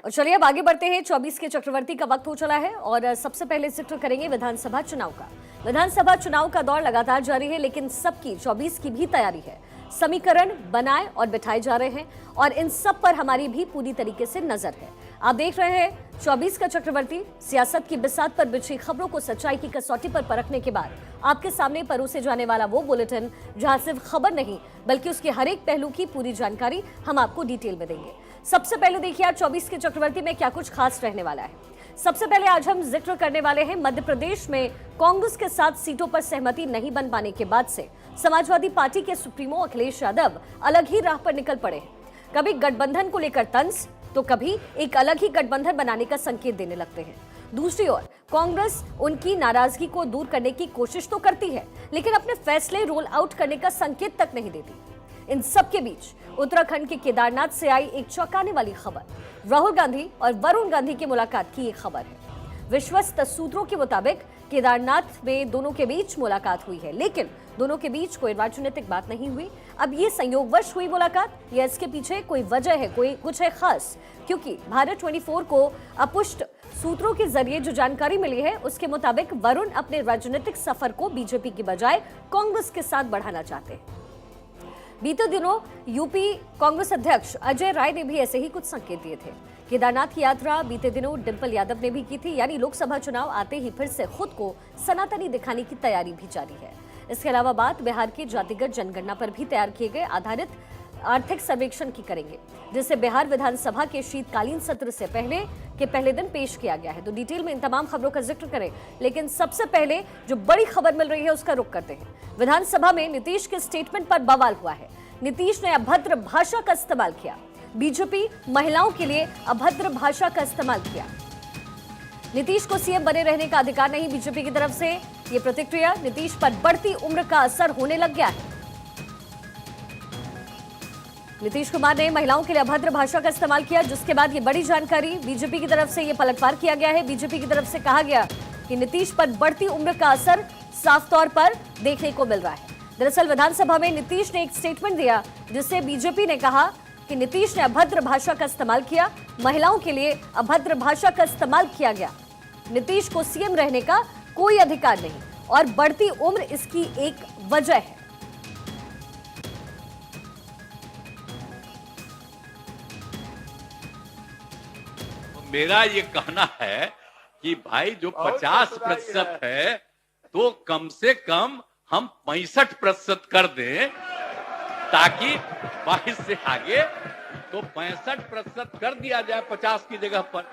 और चलिए अब आगे बढ़ते हैं। 24 के चक्रवर्ती का वक्त हो चला है और सबसे पहले जिक्र करेंगे विधानसभा चुनाव का। विधानसभा चुनाव का दौर लगातार जारी है, लेकिन सबकी 24 की भी तैयारी है। समीकरण बनाए और बिठाए जा रहे हैं और इन सब पर हमारी भी पूरी तरीके से नजर है। आप देख रहे हैं 24 का चक्रवर्ती। सियासत की बिसात पर बिछी खबरों को सच्चाई की कसौटी पर परखने के बाद आपके सामने परोसे जाने वाला वो बुलेटिन जहां सिर्फ खबर नहीं बल्कि उसके हर एक पहलू की पूरी जानकारी हम आपको डिटेल में देंगे। सबसे पहले देखिए आज 24 के चक्रवर्ती में क्या कुछ खास रहने वाला है। सबसे पहले आज हम जिक्र करने वाले हैं मध्य प्रदेश में कांग्रेस के साथ सीटों पर सहमति नहीं बन पाने के बाद से समाजवादी पार्टी के सुप्रीमो अखिलेश यादव अलग ही राह पर निकल पड़े हैं। कभी गठबंधन को लेकर तंज तो कभी एक अलग ही गठबंधन बनाने का संकेत देने लगते हैं। दूसरी ओर कांग्रेस उनकी नाराजगी को दूर करने की कोशिश तो करती है, लेकिन अपने फैसले रोल आउट करने का संकेत तक नहीं देती। इन सब के बीच उत्तराखंड के केदारनाथ से आई एक चौंकाने वाली खबर, राहुल गांधी और वरुण गांधी की मुलाकात की एक खबर है। विश्वस्त सूत्रों के मुताबिक केदारनाथ में दोनों के बीच मुलाकात हुई है, लेकिन दोनों के बीच कोई राजनीतिक बात नहीं हुई। अब ये संयोगवश हुई मुलाकात या इसके पीछे कोई वजह है, कोई कुछ है खास? क्योंकि भारत 24 को अपुष्ट सूत्रों के जरिए जो जानकारी मिली है उसके मुताबिक वरुण अपने राजनीतिक सफर को बीजेपी की बजाय कांग्रेस के साथ बढ़ाना चाहते हैं। बीते दिनों यूपी कांग्रेस अध्यक्ष अजय राय ने भी ऐसे ही कुछ संकेत दिए थे। केदारनाथ की यात्रा बीते दिनों डिंपल यादव ने भी की थी, यानी लोकसभा चुनाव आते ही फिर से खुद को सनातनी दिखाने की तैयारी भी जारी है। इसके अलावा बात बिहार की जातिगत जनगणना पर भी तैयार किए गए आधारित आर्थिक सर्वेक्षण की करेंगे, जिसे बिहार विधानसभा के शीतकालीन सत्र से पहले दिन पेश किया गया है। तो डिटेल में इन तमाम खबरों का जिक्र करें, लेकिन सबसे पहले जो बड़ी खबर मिल रही है उसका रुख करते हैं। विधानसभा में नीतीश के स्टेटमेंट पर बवाल हुआ है। नीतीश ने अभद्र भाषा का इस्तेमाल किया। बीजेपी महिलाओं के लिए अभद्र भाषा का इस्तेमाल किया। नीतीश को सीएम बने रहने का अधिकार नहीं, बीजेपी की तरफ से ये प्रतिक्रिया। नीतीश पर बढ़ती उम्र का असर होने लग गया है। नीतीश कुमार ने महिलाओं के लिए अभद्र भाषा का इस्तेमाल किया, जिसके बाद ये बड़ी जानकारी बीजेपी की तरफ से ये पलटवार किया गया है। बीजेपी की तरफ से कहा गया कि नीतीश पर बढ़ती उम्र का असर साफ तौर पर देखने को मिल रहा है। दरअसल विधानसभा में नीतीश ने एक स्टेटमेंट दिया, जिससे बीजेपी ने कहा कि नीतीश ने अभद्र भाषा का इस्तेमाल किया, महिलाओं के लिए अभद्र भाषा का इस्तेमाल किया गया। नीतीश को सीएम रहने का कोई अधिकार नहीं और बढ़ती उम्र इसकी एक वजह है। मेरा ये कहना है कि भाई जो 50% है तो कम से कम हम 65% कर दें, ताकि 22 से आगे तो 65% कर दिया जाए 50 की जगह पर।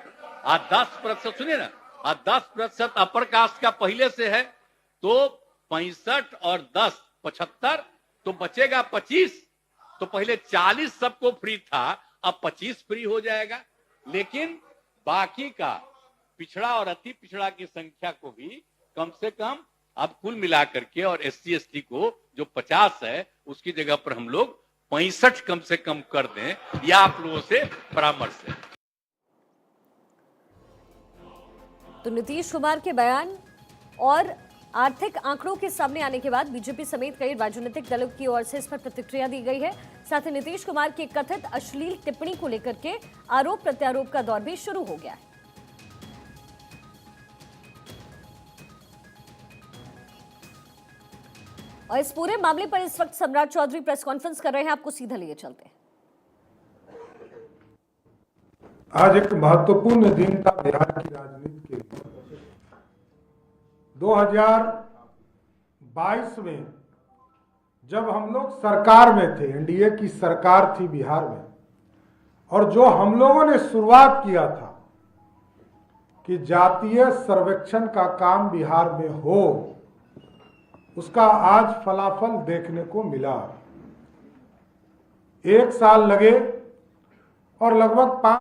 10% सुनिए ना, 10% अपर कास्ट का पहले से है तो 65 और 10 75, तो बचेगा 25। तो पहले 40 सबको फ्री था, अब 25 फ्री हो जाएगा। लेकिन बाकी का पिछड़ा और अति पिछड़ा की संख्या को भी कम से कम अब कुल मिलाकर के, और SC ST को जो 50 है उसकी जगह पर हम लोग 65 कम से कम कर दें, यह आप लोगों से परामर्श है। तो नीतीश कुमार के बयान और आर्थिक आंकड़ों के सामने आने के बाद बीजेपी समेत कई राजनीतिक दलों की ओर से इस पर प्रतिक्रिया दी गई है। साथ ही नीतीश कुमार की कथित अश्लील टिप्पणी को लेकर के आरोप प्रत्यारोप का दौर भी शुरू हो गया है। और इस पूरे मामले पर इस वक्त सम्राट चौधरी प्रेस कॉन्फ्रेंस कर रहे हैं, आपको सीधा लिए चलते हैं। आज एक महत्वपूर्ण दिन था बिहार की राजनीति के लिए। 2022 में जब हम लोग सरकार में थे, एनडीए की सरकार थी बिहार में, और जो हम लोगों ने शुरुआत किया था कि जातीय सर्वेक्षण का काम बिहार में हो, उसका आज फलाफल देखने को मिला। 1 साल लगे और लगभग 5।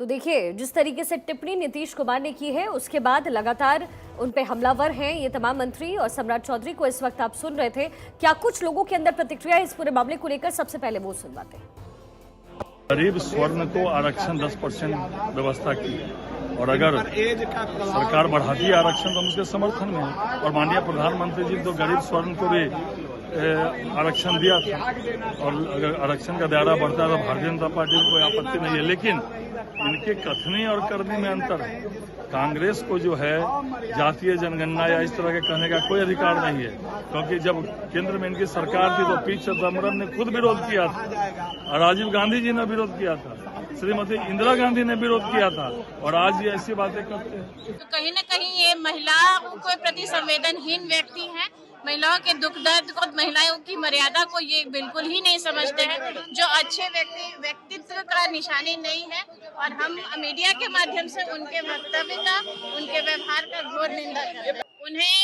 तो देखिए जिस तरीके से टिप्पणी नीतीश कुमार ने की है, उसके बाद लगातार उन पे हमलावर हैं ये तमाम मंत्री। और सम्राट चौधरी को इस वक्त आप सुन रहे थे। क्या कुछ लोगों के अंदर प्रतिक्रिया इस पूरे मामले को लेकर, सबसे पहले वो सुनवाते हैं। गरीब स्वर्ण को आरक्षण 10% व्यवस्था की, और अगर सरकार बढ़ाती है आरक्षण तो हम उसके समर्थन में हैं। और माननीय प्रधानमंत्री जी तो गरीब स्वर्ण को भी आरक्षण दिया था और अगर आरक्षण का दायरा बढ़ता है तो भारतीय जनता पार्टी को कोई आपत्ति नहीं है, लेकिन इनके कथनी और करनी में अंतर है। कांग्रेस को जो है जातीय जनगणना या इस तरह के कहने का कोई अधिकार नहीं है, क्योंकि जब केंद्र में इनकी सरकार थी तो पी चिदम्बरम ने खुद विरोध किया था और राजीव गांधी जी ने विरोध किया था, श्रीमती इंदिरा गांधी ने विरोध किया था, और आज ये ऐसी बातें करते हैं। तो कहीं न कहीं ये महिलाओं के प्रति संवेदनहीन व्यक्ति हैं। महिलाओं के दुख दर्द को, महिलाओं की मर्यादा को ये बिल्कुल ही नहीं समझते हैं, जो अच्छे व्यक्तित्व का निशानी नहीं है। और हम मीडिया के माध्यम से उनके वक्तव्य का, उनके व्यवहार का घोर निंदा करते हैं। उन्हें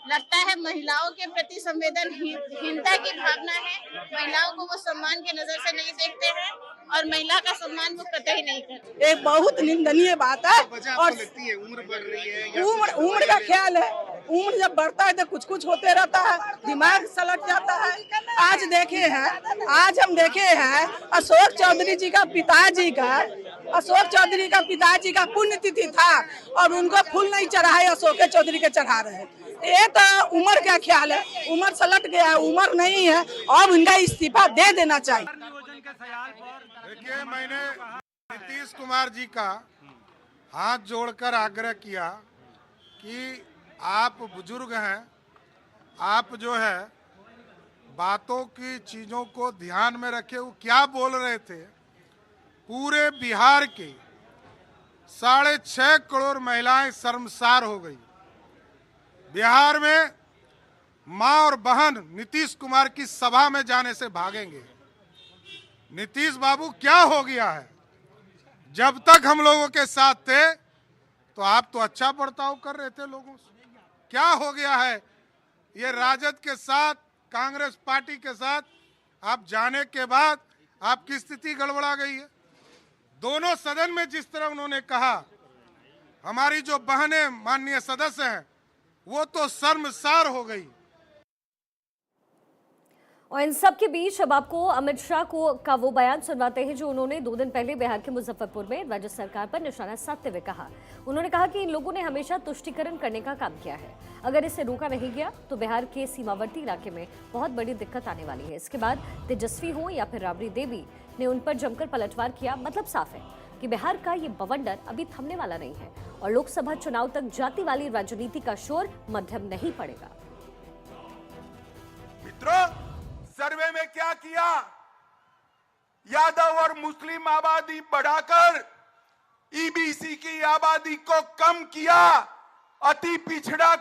लगता है महिलाओं के प्रति संवेदनहीनता की भावना है, महिलाओं को वो सम्मान की नजर से नहीं देखते हैं और महिला का सम्मान वो कतई नहीं करते। एक बहुत निंदनीय बात है। और उम्र बढ़ रही है, उम्र का ख्याल है, उम्र जब बढ़ता है तो कुछ कुछ होते रहता है, दिमाग सलट जाता है। आज हम देखे हैं अशोक चौधरी जी का पुण्यतिथि था और उनको फूल नहीं चढ़ाए, अशोक चौधरी के चढ़ा रहे हैं। ये तो उम्र का ख्याल है, उम्र सलट गया है, उम्र नहीं है, अब इनका इस्तीफा दे देना चाहिए। देखिए, मैंने नीतीश कुमार जी का हाथ जोड़कर आग्रह किया कि आप बुजुर्ग हैं, आप जो है बातों की चीजों को ध्यान में रखे। वो क्या बोल रहे थे, पूरे बिहार के 6.5 करोड़ महिलाएं शर्मसार हो गई। बिहार में मां और बहन नीतीश कुमार की सभा में जाने से भागेंगे। नीतीश बाबू क्या हो गया है? जब तक हम लोगों के साथ थे तो आप तो अच्छा बर्ताव कर रहे थे लोगों से, क्या हो गया है? ये राजद के साथ, कांग्रेस पार्टी के साथ आप जाने के बाद आपकी स्थिति गड़बड़ा गई है। दोनों सदन में जिस तरह उन्होंने कहा, हमारी जो बहनें माननीय सदस्य हैं वो तो शर्मसार हो गई। और इन सब के बीच अब आपको अमित शाह का वो बयान सुनवाते हैं जो उन्होंने 2 दिन पहले बिहार के मुजफ्फरपुर में राज्य सरकार पर निशाना साधते हुए कहा। उन्होंने कहा कि इन लोगों ने हमेशा तुष्टीकरण करने का काम किया है, अगर इसे रोका नहीं गया तो बिहार के सीमावर्ती इलाके में बहुत बड़ी दिक्कत आने वाली है। इसके बाद तेजस्वी हो या फिर राबड़ी देवी ने उन पर जमकर पलटवार किया। मतलब साफ है कि बिहार का ये बवंडर अभी थमने वाला नहीं है और लोकसभा चुनाव तक जाति वाली राजनीति का शोर मध्यम नहीं पड़ेगा। मित्रों, सर्वे में क्या किया? यादव और मुस्लिम आबादी बढ़ाकर ईबीसी की आबादी को कम किया। अति पिछड़ा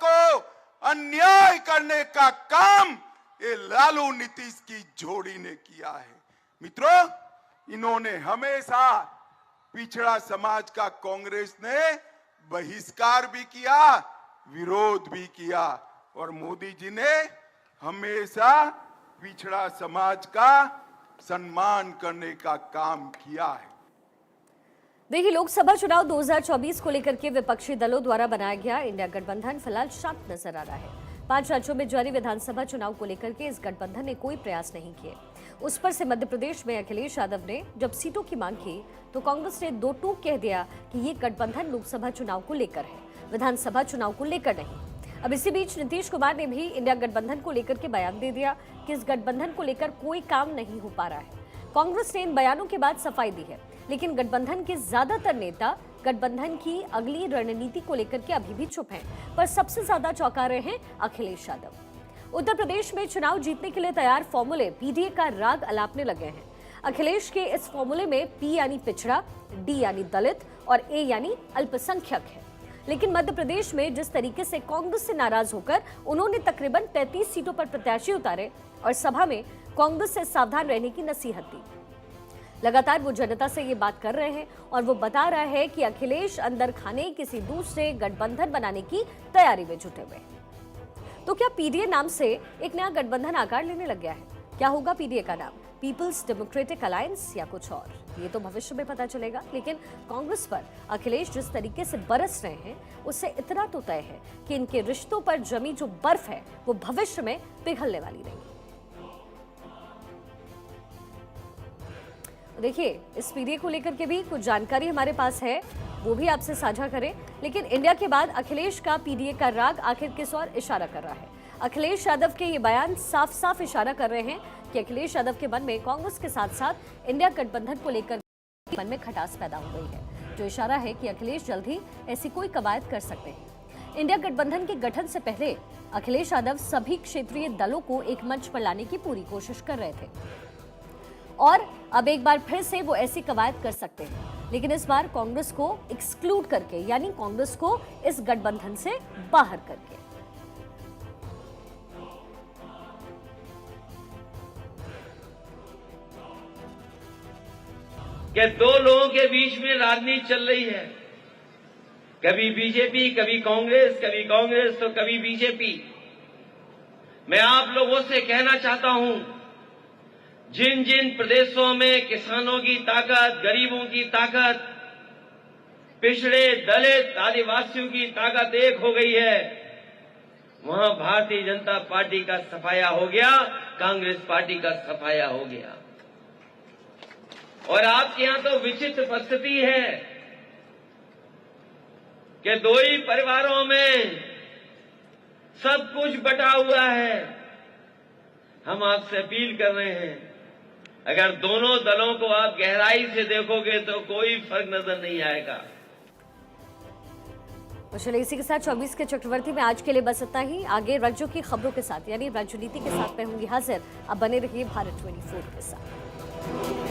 को अन्याय करने का काम ये लालू नीतीश की जोड़ी ने किया है। मित्रों, इन्होंने हमेशा पिछड़ा समाज का कांग्रेस ने बहिष्कार भी किया, विरोध भी किया, और मोदी जी ने हमेशा पिछड़ा समाज का सम्मान करने का काम किया है। देखिए, लोकसभा चुनाव 2024 को लेकर के विपक्षी दलों द्वारा बनाया गया इंडिया गठबंधन फिलहाल शांत नजर आ रहा है। 5 राज्यों में जारी विधानसभा चुनाव को लेकर के इस गठबंधन ने कोई प्रयास नहीं किए। उस पर से मध्य प्रदेश में अखिलेश यादव ने जब सीटों की मांग की तो कांग्रेस ने 2 टूक कह दिया कि ये गठबंधन लोकसभा चुनाव को लेकर है, विधानसभा चुनाव को लेकर नहीं। अब इसी बीच नीतीश कुमार ने भी इंडिया गठबंधन को लेकर के बयान दे दिया कि इस गठबंधन को लेकर कोई काम नहीं हो पा रहा है। कांग्रेस ने इन बयानों के बाद सफाई दी है, लेकिन गठबंधन के ज्यादातर नेता गठबंधन की अगली रणनीति को लेकर के अभी भी चुप हैं, पर सबसे ज्यादा चौंका रहे हैं अखिलेश यादव। उत्तर प्रदेश में चुनाव जीतने के लिए तैयार फॉर्मूले पीडीए का राग अलापने लगे हैं। अखिलेश के इस फॉर्मूले में पी यानी पिछड़ा, डी यानी दलित और ए यानी अल्पसंख्यक है। लेकिन मध्य प्रदेश में जिस तरीके से कांग्रेस से नाराज होकर उन्होंने तकरीबन 33 सीटों पर प्रत्याशी उतारे और सभा में कांग्रेस से सावधान रहने की नसीहत दी। लगातार वो जनता से ये बात कर रहे हैं और वो बता रहा है कि अखिलेश अंदर खाने किसी दूसरे गठबंधन बनाने की तैयारी में जुटे हुए। तो क्या पीडीए नाम से एक नया गठबंधन आकार लेने लग गया है? क्या होगा पीडीए का नाम, पीपल्स डेमोक्रेटिक अलायंस या कुछ और? ये तो भविष्य में पता चलेगा, लेकिन कांग्रेस पर अखिलेश जिस तरीके से बरस रहे हैं उससे इतना तो तय है कि इनके रिश्तों पर जमी जो बर्फ है वो भविष्य में पिघलने वाली नहीं। देखिए, इस पीडीए को लेकर के भी कुछ जानकारी हमारे पास है, वो भी आपसे साझा करें। लेकिन इंडिया के बाद अखिलेश का पीडीए का राग आखिर किस ओर इशारा कर रहा है? अखिलेश यादव के ये बयान साफ साफ इशारा कर रहे हैं कि अखिलेश यादव के मन में कांग्रेस के साथ साथ इंडिया गठबंधन को लेकर मन में खटास पैदा हो गई है, जो इशारा है कि अखिलेश जल्द ही ऐसी कोई कवायद कर सकते हैं। इंडिया गठबंधन के गठन से पहले अखिलेश यादव सभी क्षेत्रीय दलों को एक मंच पर लाने की पूरी कोशिश कर रहे थे और अब एक बार फिर से वो ऐसी कवायद कर सकते हैं, लेकिन इस बार कांग्रेस को एक्सक्लूड करके, यानी कांग्रेस को इस गठबंधन से बाहर करके। कि दो लोगों के बीच में राजनीति चल रही है, कभी बीजेपी, कभी कांग्रेस तो कभी बीजेपी। मैं आप लोगों से कहना चाहता हूं, जिन जिन प्रदेशों में किसानों की ताकत, गरीबों की ताकत, पिछड़े दलित आदिवासियों की ताकत एक हो गई है, वहां भारतीय जनता पार्टी का सफाया हो गया, कांग्रेस पार्टी का सफाया हो गया। और आपके यहां तो विचित्र परिस्थिति है कि दो ही परिवारों में सब कुछ बटा हुआ है। हम आपसे अपील कर रहे हैं, अगर दोनों दलों को आप गहराई से देखोगे तो कोई फर्क नजर नहीं आएगा। तो चलिए इसी के साथ 24 के चक्रवर्ती में आज के लिए बस इतना ही। आगे राज्यों की खबरों के साथ, यानी राजनीति के साथ मैं होंगी हाजिर। अब बने रहिए भारत 24 के साथ।